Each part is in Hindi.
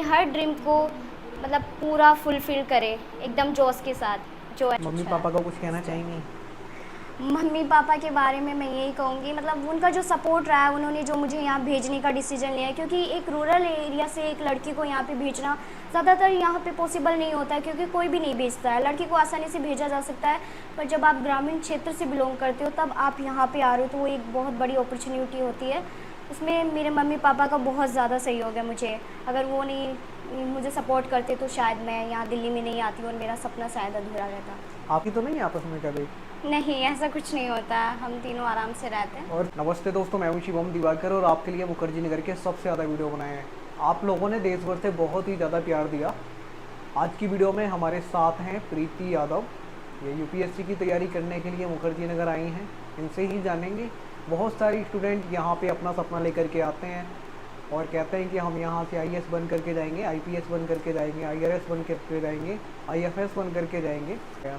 हर ड्रीम को मतलब पूरा फुलफिल करे एकदम जोश के साथ जो मम्मी अच्छा पापा है। को कुछ कहना चाहेंगी? मम्मी पापा के बारे में मैं यही कहूँगी, मतलब उनका जो सपोर्ट रहा है, उन्होंने जो मुझे यहाँ भेजने का डिसीजन लिया है, क्योंकि एक रूरल एरिया से एक लड़की को यहाँ पे भेजना ज़्यादातर यहाँ पे पॉसिबल नहीं होता है, क्योंकि कोई भी नहीं भेजता है। लड़की को आसानी से भेजा जा सकता है, पर जब आप ग्रामीण क्षेत्र से बिलोंग करते हो तब आप यहाँ पे आ रहे हो तो वो एक बहुत बड़ी अपॉर्चुनिटी होती है। उसमें मेरे मम्मी पापा का बहुत ज़्यादा सहयोग है मुझे। अगर वो नहीं मुझे सपोर्ट करते तो शायद मैं यहाँ दिल्ली में नहीं आती और मेरा सपना शायद अधूरा रहता। आपकी तो नहीं आपस में कभी? नहीं, ऐसा कुछ नहीं होता, हम तीनों आराम से रहते हैं। और नमस्ते दोस्तों, मैं हूं शिवम दिवाकर और आपके लिए मुखर्जी नगर के सबसे ज़्यादा वीडियो बनाए हैं। आप लोगों ने देश भर से बहुत ही ज़्यादा प्यार दिया। आज की वीडियो में हमारे साथ हैं प्रीति यादव। ये यूपीएससी की तैयारी करने के लिए मुखर्जी नगर आई हैं। इनसे ही जानेंगे। बहुत सारी स्टूडेंट यहाँ पे अपना सपना लेकर के आते हैं और कहते हैं कि हम यहाँ से आईएएस बन करके जाएंगे, आईपीएस बन करके जाएंगे, आईआरएस बन करके जाएंगे, आईएफएस बन करके जाएंगे।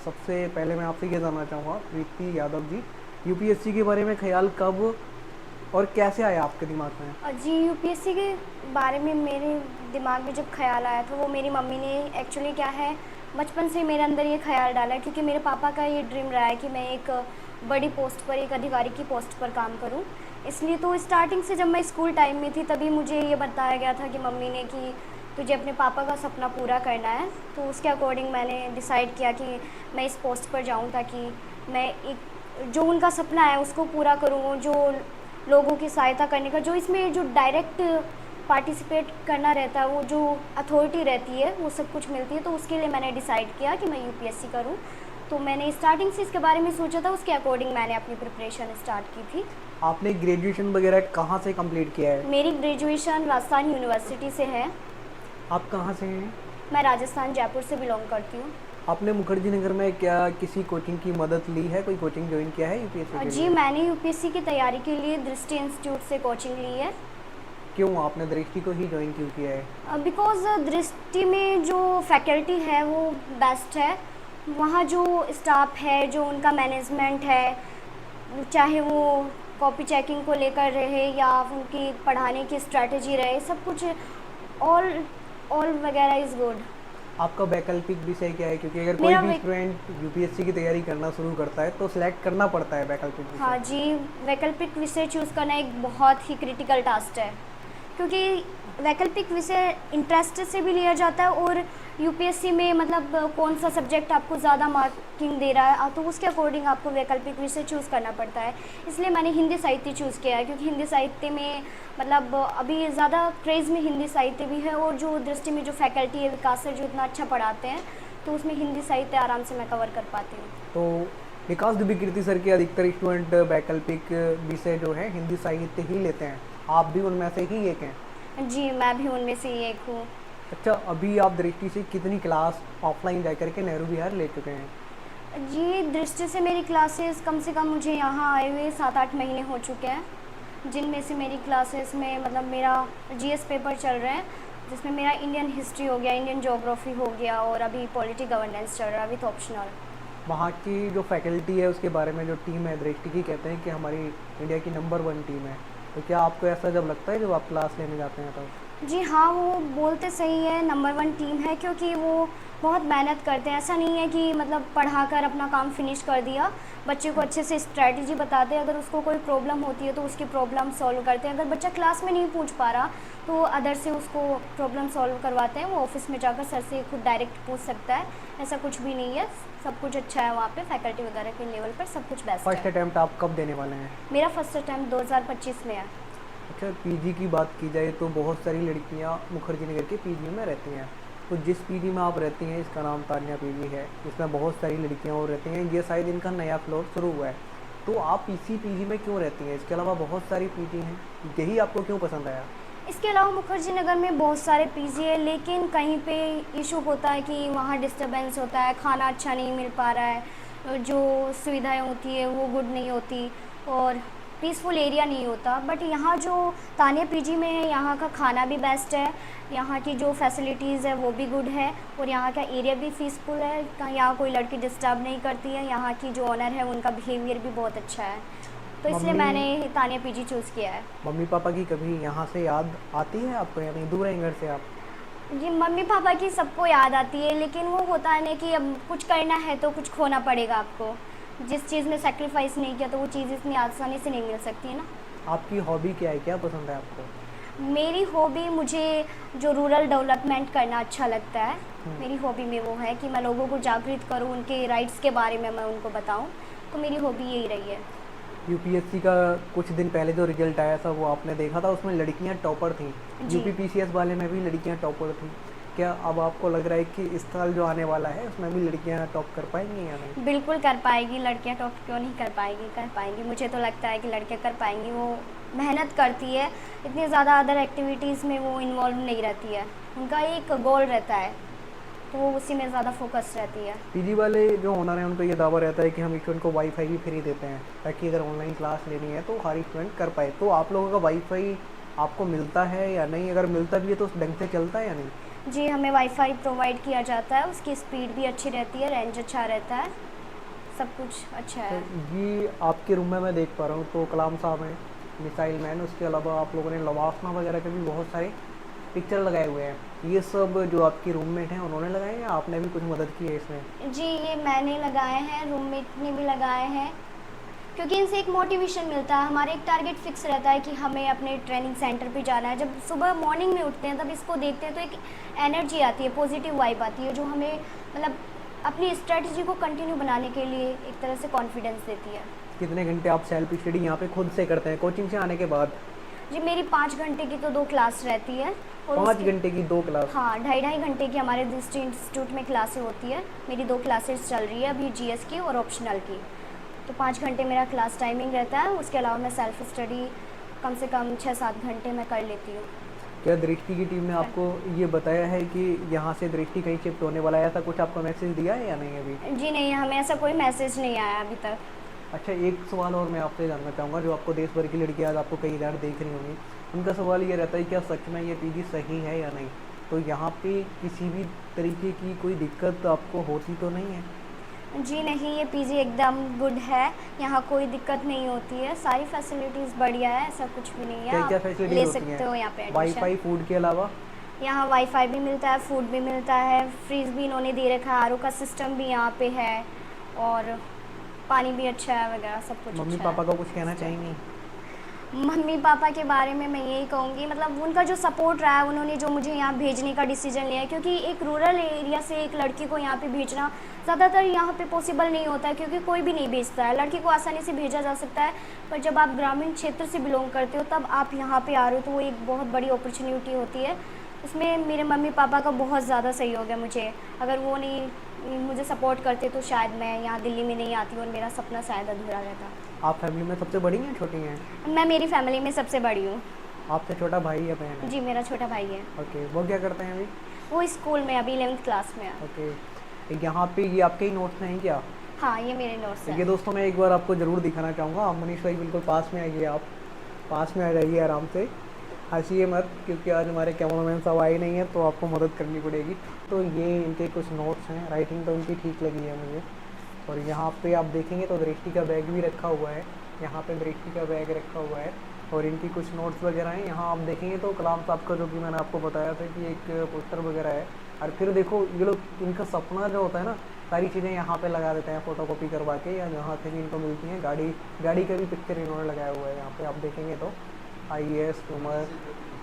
सबसे पहले मैं आपसे ये जानना चाहूँगा प्रीति यादव जी, यूपीएससी के बारे में ख्याल कब और कैसे आया आपके दिमाग में? जी, यूपीएससी के बारे में मेरे दिमाग में जब ख्याल आया था, वो मेरी मम्मी ने एक्चुअली क्या है, बचपन से मेरे अंदर ये ख्याल डाला है, क्योंकि मेरे पापा का ये ड्रीम रहा है कि मैं एक बड़ी पोस्ट पर, एक अधिकारी की पोस्ट पर काम करूं। इसलिए तो स्टार्टिंग से जब मैं स्कूल टाइम में थी तभी मुझे ये बताया गया था कि मम्मी ने कि तुझे अपने पापा का सपना पूरा करना है। तो उसके अकॉर्डिंग मैंने डिसाइड किया कि मैं इस पोस्ट पर जाऊँ, ताकि मैं एक जो उनका सपना है उसको पूरा करूँ, जो लोगों की सहायता करने का, जो इसमें जो डायरेक्ट पार्टिसिपेट करना रहता है, वो जो अथॉरिटी रहती है, वो सब कुछ मिलती है। तो उसके लिए मैंने डिसाइड किया कि मैं यूपीएससी करूं। तो मैंने स्टार्टिंग से इसके बारे में सोचा था, उसके अकॉर्डिंग मैंने अपनी प्रिपरेशन स्टार्ट की थी। आपने ग्रेजुएशन वगैरह कहाँ से कंप्लीट किया है? मेरी ग्रेजुएशन राजस्थान यूनिवर्सिटी से है। आप कहाँ से हैं? मैं राजस्थान जयपुर से बिलोंग करती हूँ। आपने मुखर्जी नगर में क्या किसी कोचिंग की मदद ली है? कोई कोचिंग ज्वाइन किया है यूपीएससी के जी, लिए? मैंने यूपीएससी की तैयारी के लिए दृष्टि इंस्टीट्यूट से कोचिंग ली है। क्यों आपने दृष्टि को ही ज्वाइन क्यों किया है? बिकॉज़ दृष्टि में जो फैकल्टी है वो बेस्ट है। वहाँ जो स्टाफ है, जो उनका मैनेजमेंट है, चाहे वो कॉपी चेकिंग को लेकर रहे या उनकी पढ़ाने की स्ट्रेटजी रहे, सब कुछ ऑल ऑल वगैरह इज़ गुड। आपका वैकल्पिक विषय क्या है? क्योंकि अगर कोई मेरा भी स्टूडेंट यूपीएससी की तैयारी करना शुरू करता है तो सिलेक्ट करना पड़ता है वैकल्पिक हाँ विषय। जी, वैकल्पिक विषय चूज़ करना एक बहुत ही क्रिटिकल टास्क है, क्योंकि वैकल्पिक विषय इंटरेस्ट से भी लिया जाता है और यूपीएससी में मतलब कौन सा सब्जेक्ट आपको ज़्यादा मार्किंग दे रहा है, तो उसके अकॉर्डिंग आपको वैकल्पिक विषय चूज़ करना पड़ता है। इसलिए मैंने हिंदी साहित्य चूज़ किया है, क्योंकि हिंदी साहित्य में मतलब अभी ज़्यादा क्रेज़ में हिंदी साहित्य भी है, और जो दृष्टि में जो फैकल्टी है, विकास सर जो इतना अच्छा पढ़ाते हैं, तो उसमें हिंदी साहित्य आराम से मैं कवर कर पाती हूँ। तो विकास दुबे कीर्ति सर के अधिकतर स्टूडेंट वैकल्पिक विषय जो है हिंदी साहित्य ही लेते हैं। आप भी उनमें से ही एक हैं? जी, मैं भी उनमें से ही एक हूँ। अच्छा, अभी आप दृष्टि से कितनी क्लास ऑफलाइन जाकर के नेहरू विहार ले चुके हैं? जी, दृष्टि से मेरी क्लासेस कम से कम मुझे यहाँ आए हुए 7-8 महीने हो चुके हैं, जिनमें से मेरी क्लासेस में मतलब मेरा जीएस पेपर चल रहे हैं, जिसमें मेरा इंडियन हिस्ट्री हो गया, इंडियन ज्योग्राफी हो गया, और अभी पॉलिटी गवर्नेंस चल रहा है, अभी तो ऑप्शनल। वहाँ की जो फैकल्टी है उसके बारे में जो टीम है दृष्टि की, कहते हैं कि हमारी इंडिया की नंबर 1 टीम है। तो क्या आपको ऐसा जब लगता है जब आप क्लास लेने जाते हैं तब? जी हाँ, वो बोलते सही है, नंबर 1 टीम है, क्योंकि वो बहुत मेहनत करते हैं। ऐसा नहीं है कि मतलब पढ़ाकर अपना काम फिनिश कर दिया, बच्चे को अच्छे से स्ट्रैटेजी बताते हैं, अगर उसको कोई प्रॉब्लम होती है तो उसकी प्रॉब्लम सॉल्व करते हैं। अगर बच्चा क्लास में नहीं पूछ पा रहा तो अदर से उसको प्रॉब्लम सॉल्व करवाते हैं, वो ऑफिस में जाकर सर से खुद डायरेक्ट पूछ सकता है। ऐसा कुछ भी नहीं है, सब कुछ अच्छा है वहाँ पे, फैकल्टी वगैरह के लेवल पर सब कुछ बेस्ट फर्स्ट है। अटैम्प्ट आप कब देने वाले हैं? मेरा फर्स्ट अटैम्प्ट 2025 में है। अच्छा, पीजी की बात की जाए तो बहुत सारी लड़कियां मुखर्जी नगर के पीजी में रहती हैं। तो जिस पीजी में आप रहती हैं इसका नाम तान्या पीजी है, इसमें बहुत सारी लड़कियां और रहती हैं। ये शायद इनका नया फ्लोर शुरू हुआ है। तो आप इसी पीजी में क्यों रहती हैं? इसके अलावा बहुत सारी पीजी हैं, यही आपको क्यों पसंद आया? इसके अलावा मुखर्जी नगर में बहुत सारे पीजी है, लेकिन कहीं पे इशू होता है कि वहाँ डिस्टरबेंस होता है, खाना अच्छा नहीं मिल पा रहा है, जो सुविधाएं होती है वो गुड नहीं होती, और पीसफुल एरिया नहीं होता। बट यहाँ जो तानिया पीजी में है, यहाँ का खाना भी बेस्ट है, यहाँ की जो फैसिलिटीज़ है वो भी गुड है, और यहाँ का एरिया भी पीसफुल है। यहाँ कोई लड़की डिस्टर्ब नहीं करती है, यहाँ की जो ओनर है उनका बिहेवियर भी बहुत अच्छा है, तो इसलिए मैंने तानिया पीजी चूज़ किया है। मम्मी पापा की कभी यहाँ से याद आती है आपको या नहीं? दूर है घर से आप? जी, मम्मी पापा की सबको याद आती है, लेकिन वो होता है ना कि अब कुछ करना है तो कुछ खोना पड़ेगा आपको। जिस चीज़ में सैक्रिफाइस नहीं किया तो वो चीज़ इतनी आसानी से नहीं मिल सकती है ना। आपकी हॉबी क्या है, क्या पसंद है आपको? मेरी हॉबी, मुझे जो रूरल डेवलपमेंट करना अच्छा लगता है। मेरी हॉबी में वो है कि मैं लोगों को जागृत करूं, उनके राइट्स के बारे में मैं उनको बताऊं। तो मेरी हॉबी यही रही है। यूपीएससी का कुछ दिन पहले जो रिजल्ट आया था वो आपने देखा था, उसमें लड़कियां टॉपर थीं। जी, यूपी पीसीएस वाले में भी लड़कियां टॉपर थीं। क्या अब आपको लग रहा है कि इस साल जो आने वाला है उसमें भी लड़कियां टॉप कर पाएंगी या नहीं? बिल्कुल कर पाएगी लड़कियां, टॉप क्यों नहीं कर पाएगी, कर पाएंगी। मुझे तो लगता है कि लड़कियां कर पाएंगी। वो मेहनत करती है, इतनी ज़्यादा अदर एक्टिविटीज़ में वो इन्वॉल्व नहीं रहती है। उनका एक गोल रहता है, तो वो उसी में ज़्यादा फोकस रहती है। पीजी वाले जो ओनर हैं उनको ये दावा रहता है कि हम स्टूडेंट को वाईफाई भी फ्री देते हैं, ताकि अगर ऑनलाइन क्लास लेनी है तो हर स्टूडेंट कर पाए। तो आप लोगों का वाईफाई आपको मिलता है या नहीं? अगर मिलता भी है तो ढंग से चलता है या नहीं? जी, हमें वाईफाई प्रोवाइड किया जाता है, उसकी स्पीड भी अच्छी रहती है, रेंज अच्छा रहता है, सब कुछ अच्छा तो है। ये आपके रूम में मैं देख पा रहा हूँ तो कलाम साहब हैं, मिसाइल मैन, उसके अलावा आप लोगों ने लवासना वगैरह के भी बहुत सारे पिक्चर लगाए हुए हैं। ये सब जो आपकी रूममेट हैं उन्होंने लगाए हैं या आपने भी कुछ मदद की है इसमें? जी, ये मैंने लगाए हैं, रूममेट ने भी लगाए हैं, क्योंकि इनसे एक मोटिवेशन मिलता है। हमारा एक टारगेट फिक्स रहता है कि हमें अपने ट्रेनिंग सेंटर पे जाना है। जब सुबह मॉर्निंग में उठते हैं तब इसको देखते हैं तो एक एनर्जी आती है, पॉजिटिव वाइब आती है, जो हमें मतलब अपनी स्ट्रेटजी को कंटिन्यू बनाने के लिए एक तरह से कॉन्फिडेंस देती है। कितने घंटे आप सेल्फ स्टडी यहाँ पे खुद से करते हैं कोचिंग से आने के बाद? जी, मेरी 5 घंटे की तो 2 क्लास रहती है, और 5 उसके घंटे की 2 क्लास? हाँ, ढाई ढाई घंटे की हमारे दृष्टि इंस्टीट्यूट में क्लासें होती है। मेरी 2 क्लासेस चल रही है अभी, जीएस की और ऑप्शनल की। तो 5 घंटे मेरा क्लास टाइमिंग रहता है। उसके अलावा मैं सेल्फ स्टडी कम से कम 6-7 घंटे मैं कर लेती हूँ। क्या दृष्टि की टीम ने आपको ये बताया है कि यहाँ से दृष्टि कहीं शिफ्ट होने वाला है, ऐसा कुछ आपको मैसेज दिया है या नहीं अभी? जी नहीं, हमें ऐसा कोई मैसेज नहीं आया अभी तक। अच्छा, एक सवाल और मैं आपसे जानना चाहूँगा, जो आपको देश भर की लड़कियाँ आज आपको कई बार देख रही होंगी, उनका सवाल ये रहता है क्या सच में ये पीजी सही है या नहीं? तो यहाँ पे किसी भी तरीके की कोई दिक्कत आपको होती तो नहीं है? जी नहीं, ये पीजी एकदम गुड है, यहाँ कोई दिक्कत नहीं होती है, सारी फैसिलिटीज़ बढ़िया है, ऐसा कुछ भी नहीं है। क्या क्या आप फैसिलिटीज ले होती सकते हो यहाँ पे हैं एडमिशन। वाईफाई फूड के अलावा? यहाँ वाईफाई भी मिलता है, फूड भी मिलता है, फ्रीज भी इन्होंने दे रखा है, आरओ का सिस्टम भी यहाँ पे है, और पानी भी अच्छा है वगैरह, सब कुछ मम्मी अच्छा पापा है। का कुछ कहना चाहेंगी? मम्मी पापा के बारे में मैं यही कहूँगी, मतलब उनका जो सपोर्ट रहा है, उन्होंने जो मुझे यहाँ भेजने का डिसीजन लिया है, क्योंकि एक रूरल एरिया से एक लड़की को यहाँ पे भेजना ज़्यादातर यहाँ पे पॉसिबल नहीं होता है, क्योंकि कोई भी नहीं भेजता है। लड़की को आसानी से भेजा जा सकता है, पर जब आप ग्रामीण क्षेत्र से बिलोंग करते हो तब आप यहाँ पे आ रहे हो, तो वो एक बहुत बड़ी अपॉर्चुनिटी होती है। उसमें मेरे मम्मी पापा का बहुत ज़्यादा सहयोग है मुझे। अगर वो नहीं मुझे सपोर्ट करते तो शायद मैं यहाँ दिल्ली में नहीं आती और मेरा सपना शायद अधूरा रहता। आप फैमिली में सबसे बड़ी हैं छोटी हैं? मैं मेरी फैमिली में सबसे बड़ी हूँ। आपसे छोटा भाई या बहन है? जी, मेरा छोटा भाई है। ओके, वो क्या करते हैं अभी? वो स्कूल में अभी 11th क्लास में है। ओके, यहाँ पे ये आपके ही नोट्स हैं क्या? हाँ, ये मेरे नोट्स ये हैं। दोस्तों मैं एक बार आपको ज़रूर दिखाना चाहूँगा। आप मनीष भाई बिल्कुल पास में आइए, आप पास में आ जाइए आराम से, हंसिए मत, क्योंकि आज हमारे कैमरामैन सब आए नहीं हैं तो आपको मदद करनी पड़ेगी। तो ये इनके कुछ नोट्स हैं, राइटिंग तो उनकी ठीक लगी है मुझे। और यहाँ पे आप देखेंगे तो दृष्टि का बैग भी रखा हुआ है, यहाँ पे दृष्टि का बैग रखा हुआ है, और इनकी कुछ नोट्स वगैरह हैं। यहाँ आप देखेंगे तो कलाम साहब का, जो कि मैंने आपको बताया था कि एक पोस्टर वगैरह है। और फिर देखो ये लोग, इनका सपना जो होता है ना, सारी चीज़ें यहाँ पे लगा देते हैं फ़ोटोकॉपी करवा के, या जहाँ से भी इनको मिलती हैं। गाड़ी का भी पिक्चर इन्होंने लगाया हुआ है यहाँ पे, आप देखेंगे तो IAS उमर।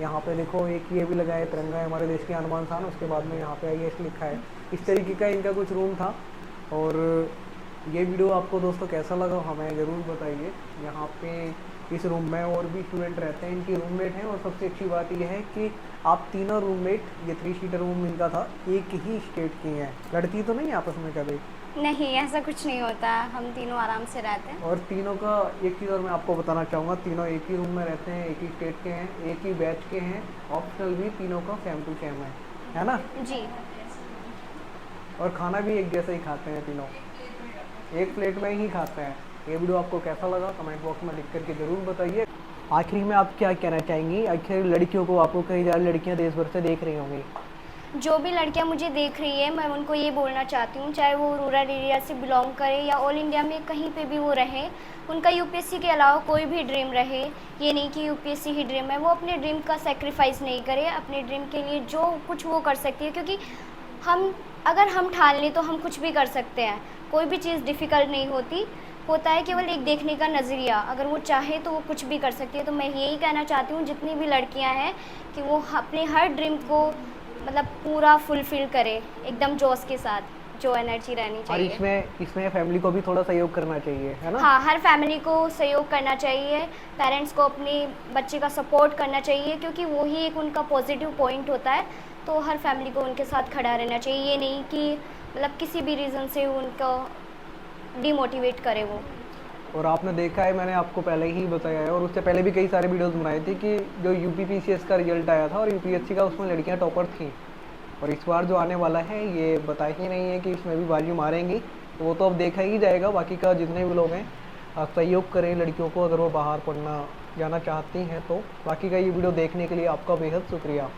यहाँ पे देखो एक ये भी लगा है, तिरंगा है हमारे देश के आन शान, उसके बाद में यहाँ पे IAS लिखा है। इस तरीके का इनका कुछ रूम था। और ये वीडियो आपको दोस्तों कैसा लगा हमें ज़रूर बताइए। यहाँ पे इस रूम में और भी स्टूडेंट रहते हैं, इनकी रूममेट हैं, और सबसे अच्छी बात यह है कि आप तीनों रूममेट, ये 3 सीटर रूम इनका था, एक ही स्टेट की हैं। लड़ती तो नहीं आपस में कभी? नहीं, ऐसा कुछ नहीं होता, हम तीनों आराम से रहते हैं। और तीनों का एक चीज़ और मैं आपको बताना चाहूँगा, तीनों एक ही रूम में रहते हैं, एक ही स्टेट के हैं, एक ही बैच के हैं, ऑप्शनल भी तीनों का सेम टू सेम है ना? जी। और खाना भी एक जैसा ही खाते हैं तीनों, एक प्लेट में ही खाते हैं। ये वीडियो आपको कैसा लगा कमेंट बॉक्स में लिख करके ज़रूर बताइए। आखिरी में आप क्या कहना चाहेंगी? आखिर लड़कियों को, आपको कई ज़्यादा लड़कियाँ देश भर से देख रही होंगी। जो भी लड़कियां मुझे देख रही है, मैं उनको ये बोलना चाहती हूँ, चाहे वो रूरल एरिया से बिलोंग करे या ऑल इंडिया में कहीं पे भी वो रहे, उनका यूपीएससी के अलावा कोई भी ड्रीम रहे। ये नहीं कि यूपीएससी ही ड्रीम है, वो अपने ड्रीम का सेक्रीफाइस नहीं करे, अपने ड्रीम के लिए जो कुछ वो कर सकती है, क्योंकि अगर हम ठान लें तो हम कुछ भी कर सकते हैं। कोई भी चीज़ डिफ़िकल्ट नहीं होती, होता है केवल एक देखने का नज़रिया। अगर वो चाहे तो वो कुछ भी कर सकती है। तो मैं यही कहना चाहती हूँ जितनी भी लड़कियाँ हैं कि वो अपने हर ड्रीम को मतलब पूरा फुलफ़िल करे, एकदम जोश के साथ, जो एनर्जी रहनी और चाहिए। इसमें फैमिली को भी थोड़ा सहयोग करना चाहिए, है ना? हाँ, हर फैमिली को सहयोग करना चाहिए, पेरेंट्स को अपने बच्चे का सपोर्ट करना चाहिए, क्योंकि वो ही एक उनका पॉजिटिव पॉइंट होता है। तो हर फैमिली को उनके साथ खड़ा रहना चाहिए, ये नहीं कि मतलब किसी भी रीज़न से उनको डिमोटिवेट करे वो। और आपने देखा है, मैंने आपको पहले ही बताया है और उससे पहले भी कई सारे वीडियोस बनाए थे कि जो यूपीपीसीएस का रिजल्ट आया था और यूपीएससी का, उसमें लड़कियां टॉपर थीं। और इस बार जो आने वाला है ये बता ही नहीं है कि इसमें भी बाजी मारेंगी, तो वो तो अब देखा ही जाएगा। बाकी का जितने भी लोग हैं आप सहयोग करें लड़कियों को, अगर वो बाहर पढ़ना जाना चाहती हैं तो। बाकी का ये वीडियो देखने के लिए आपका बेहद शुक्रिया।